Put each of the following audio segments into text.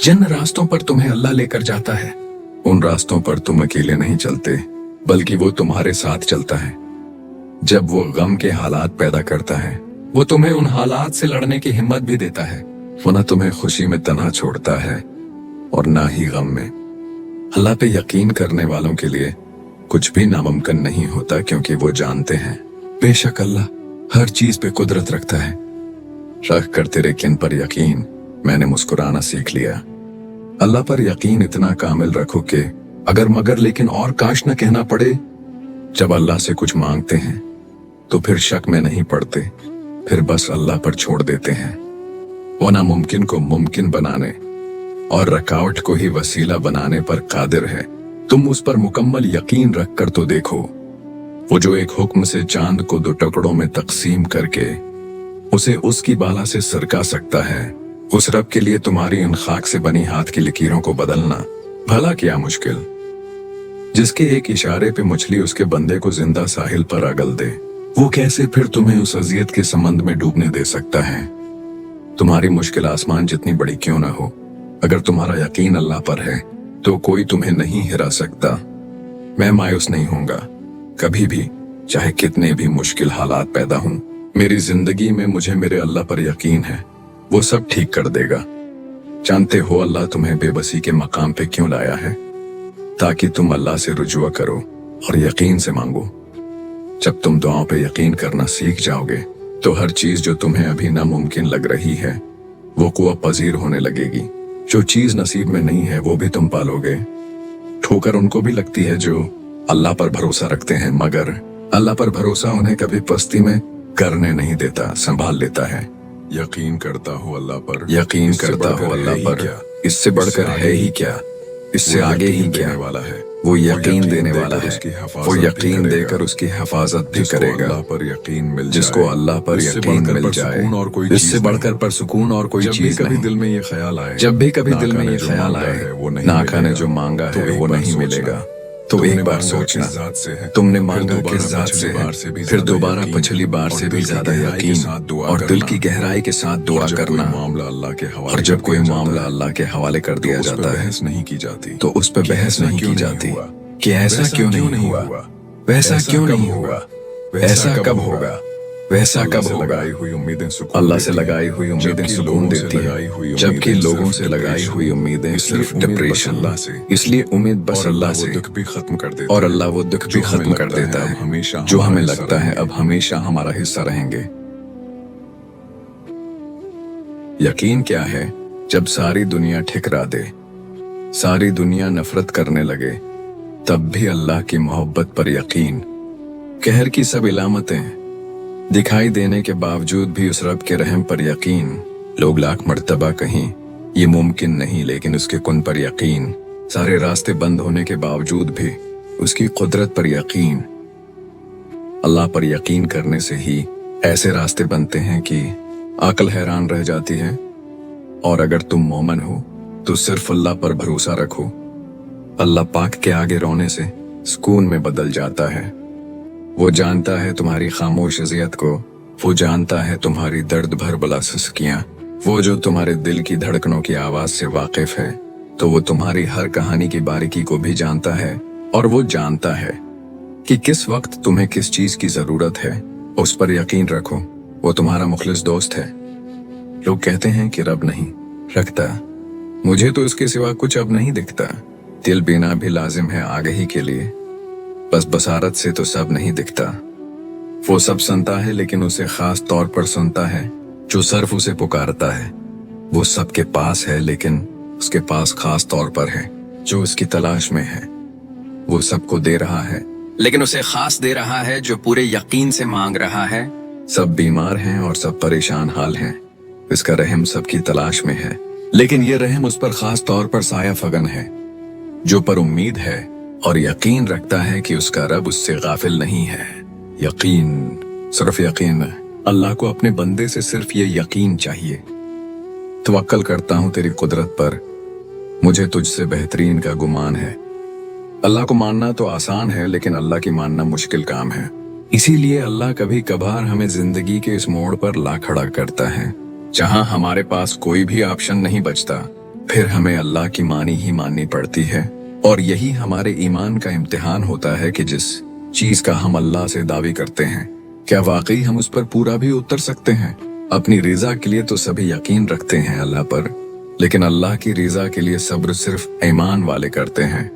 जिन रास्तों पर तुम्हें अल्लाह लेकर जाता है उन रास्तों पर तुम अकेले नहीं चलते, बल्कि वो तुम्हारे साथ चलता है। जब वो गम के हालात पैदा करता है वो तुम्हें उन हालात से लड़ने की हिम्मत भी देता है। वो न तुम्हें खुशी में तन्हा छोड़ता है और ना ही गम में। अल्लाह पे यकीन करने वालों के लिए कुछ भी नामुमकिन नहीं होता, क्योंकि वो जानते हैं बेशक अल्लाह हर चीज पे कुदरत रखता है। रख कर तेरे किन पर यकीन मैंने मुस्कुराना सीख लिया। अल्लाह पर यकीन इतना कामिल रखो कि अगर मगर लेकिन और काश न कहना पड़े। जब अल्लाह से कुछ मांगते हैं तो फिर शक में नहीं पड़ते, फिर बस अल्लाह पर छोड़ देते हैं। वो नामुमकिन को मुमकिन बनाने और रुकावट को ही वसीला बनाने पर कादिर है। तुम उस पर मुकम्मल यकीन रख कर तो देखो। वो जो एक हुक्म से चांद को 2 टुकड़ों में तकसीम करके उसे उसकी बाला से सरका सकता है, उस रब के लिए तुम्हारी इन खाक से बनी हाथ की लकीरों को बदलना भला क्या मुश्किल। जिसके एक इशारे पे मछली उसके बंदे को जिंदा साहिल पर अगल दे, वो कैसे फिर तुम्हें उस अजियत के संबंध में डूबने दे सकता है। तुम्हारी मुश्किल आसमान जितनी बड़ी क्यों ना हो, अगर तुम्हारा यकीन अल्लाह पर है तो कोई तुम्हें नहीं हिरा सकता। मैं मायूस नहीं होऊंगा कभी भी, चाहे कितने भी मुश्किल हालात पैदा हों। मेरी जिंदगी में मुझे मेरे अल्लाह पर यकीन है, वो सब ठीक कर देगा। जानते हो अल्लाह तुम्हें बेबसी के मकाम पे क्यों लाया है? ताकि तुम अल्लाह से रुजुआ करो और यकीन से मांगो। जब तुम दुआओं पे यकीन करना सीख जाओगे तो हर चीज जो तुम्हें अभी नामुमकिन लग रही है वो कुआ पजीर होने लगेगी। जो चीज नसीब में नहीं है वो भी तुम पालोगे। ठोकर उनको भी लगती है जो अल्लाह पर भरोसा रखते हैं, मगर अल्लाह पर भरोसा उन्हें कभी पस्ती में करने नहीं देता, संभाल लेता है। यकीन करता हूँ अल्लाह पर, यकीन करता हो अल्लाह पर, इससे बढ़कर है ही क्या, इससे आगे ही क्या वाला है। वो यकीन देने वाला है, वो यकीन देकर उसकी हिफाजत भी करेगा। अल्लाह पर यकीन मिल जिसको अल्लाह पर यकीन मिल जाए, इससे बढ़कर पर सुकून और कोई चीज कभी नहीं। दिल में ये ख्याल आए, जब भी कभी दिल में ये ख्याल आए नाका ने जो मांगा है वो नहीं मिलेगा, तो एक बार सोचना तुमने मांगा किस जात से है, फिर दोबारा पिछली बार से भी ज्यादा यकीन और दिल की गहराई के साथ दुआ करना। मामला अल्लाह के हवाले और जब कोई मामला अल्लाह के हवाले कर दिया जाता है बहस नहीं की जाती, तो उस पर बहस नहीं की जाती कि ऐसा क्यों नहीं हुआ, वैसा क्यों नहीं हुआ, ऐसा कब होगा, वैसा कब होगा। लगाई हुई उम्मीदें सुकून अल्लाह से लगाई हुई उम्मीदें सुकून देती है, जबकि लोगों से लगाई हुई उम्मीदें सिर्फ डिप्रेशन। इसलिए उम्मीद बस अल्लाह से, दुख भी खत्म कर देता और अल्लाह वो दुख भी खत्म कर देता है हमेशा जो हमें लगता है अब हमेशा हमारा हिस्सा रहेंगे। यकीन क्या है? जब सारी दुनिया ठिकरा दे, सारी दुनिया नफरत करने लगे, तब भी अल्लाह की मोहब्बत पर यकीन। कहर की सब इलामतें दिखाई देने के बावजूद भी उस रब के रहम पर यकीन। लोग लाख मर्तबा कहीं ये मुमकिन नहीं, लेकिन उसके कुन पर यकीन। सारे रास्ते बंद होने के बावजूद भी उसकी कुदरत पर यकीन। अल्लाह पर यकीन करने से ही ऐसे रास्ते बनते हैं कि अक्ल हैरान रह जाती है। और अगर तुम मोमन हो तो सिर्फ अल्लाह पर भरोसा रखो। अल्लाह पाक के आगे रोने से सुकून में बदल जाता है। वो जानता है तुम्हारी खामोश अज़ियत को, वो जानता है तुम्हारी दर्द भर बला सिसकियां। वो जो तुम्हारे दिल की धड़कनों की आवाज से वाकिफ है, तो वो तुम्हारी हर कहानी की बारीकी को भी जानता है। और वो जानता है कि किस वक्त तुम्हें किस चीज की जरूरत है। उस पर यकीन रखो, वो तुम्हारा मुखलिस दोस्त है। लोग कहते हैं कि रब नहीं रखता, मुझे तो इसके सिवा कुछ अब नहीं दिखता। दिल बीना भी लाजिम है आगही के लिए, बस बसारत से तो सब नहीं दिखता। वो सब सुनता है लेकिन उसे खास तौर पर सुनता है जो सिर्फ उसे पुकारता है। वो सबके पास है लेकिन उसके पास खास तौर पर है जो उसकी तलाश में है। वो सबको दे रहा है लेकिन उसे खास दे रहा है जो पूरे यकीन से मांग रहा है। सब बीमार हैं और सब परेशान हाल हैं, इसका रहम सबकी तलाश में है, लेकिन ये रहम उस पर खास तौर पर साया फगन है जो पर उम्मीद है और यकीन रखता है कि उसका रब उससे गाफिल नहीं है। यकीन, सिर्फ यकीन। अल्लाह को अपने बंदे से सिर्फ ये यकीन चाहिए। तवक्कल करता हूँ तेरी कुदरत पर, मुझे तुझसे बेहतरीन का गुमान है। अल्लाह को मानना तो आसान है लेकिन अल्लाह की मानना मुश्किल काम है। इसीलिए अल्लाह कभी कभार हमें जिंदगी के इस मोड़ पर ला खड़ा करता है जहां हमारे पास कोई भी ऑप्शन नहीं बचता। پھر ہمیں اللہ کی مانی ہی ماننی پڑتی ہے، اور یہی ہمارے ایمان کا امتحان ہوتا ہے کہ جس چیز کا ہم اللہ سے دعوی کرتے ہیں، کیا واقعی ہم اس پر پورا بھی اتر سکتے ہیں؟ اپنی رضا کے لیے تو سبھی یقین رکھتے ہیں اللہ پر، لیکن اللہ کی رضا کے لیے صبر صرف ایمان والے کرتے ہیں۔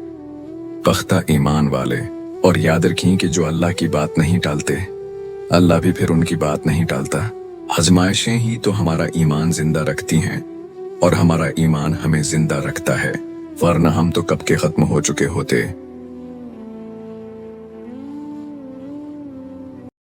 پختہ ایمان والے، اور یاد رکھیں کہ جو اللہ کی بات نہیں ٹالتے، اللہ بھی پھر ان کی بات نہیں ٹالتا۔ آزمائشیں ہی تو ہمارا ایمان زندہ رکھتی ہیں، اور ہمارا ایمان ہمیں زندہ رکھتا ہے، ورنہ ہم تو کب کے ختم ہو چکے ہوتے۔